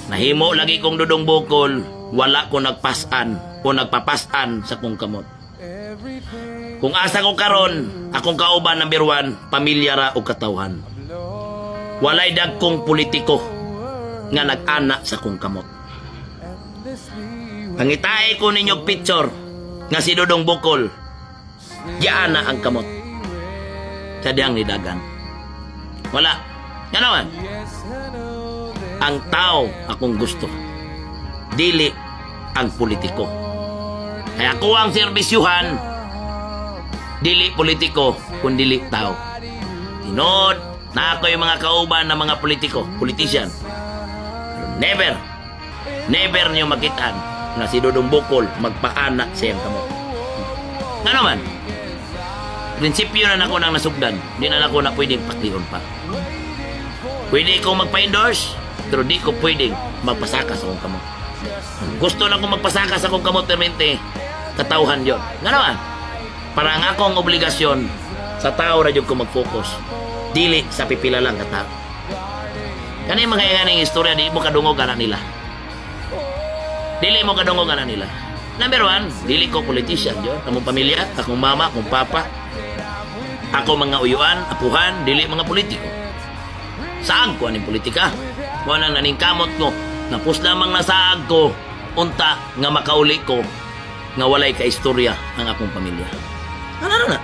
Nahimo lagi kong dudong bukol, wala ko nagpasan o nagpapasan sa kong kamot. Kung asa ko karon, akong kauban number 1, pamilya ra o katawhan. Walay dagkong politiko nga nag-ana sa kong kamot. Pangitae ko ninyong picture nga si Dudong Bukol, giana ang kamot. Sadyang nidagan. Wala. Yan naman. Ang tao akong gusto. Dili ang politiko. Kaya ako ang serbisyuhan, dili politiko, kundili tao. Tinod na ako yung mga kauban ng mga politiko, politician. Never niyo makitaan na si Dudong Bukol magpaana sa iyang kamot. Nga naman, prinsipyo na ako nang nasugdan, di na ako na pwedeng pakliyon pa. Pwede ko magpa-endorse, pero di ko pwedeng magpasaka sa akong kamot. Gusto na akong magpasaka sa akong kamot, permente, katauhan yun. Nga naman, para ang akong obligasyon, sa tao na yun ko mag-focus. Dili sa pipila lang katao. Kani mga yanganing istorya, di mo kadungog na nila. Dili mo kadungog na nila. Number 1, dili ko politician yun. Among pamilya, akong mama, akong papa, ako mga uyuan, apuhan, dili mga politiko. Saag ko aning politika. Wala naning kamot ko. Napus lamang nasaag ko. Unta nga makauli ko nga walay ka istorya ang akong pamilya. Ano na?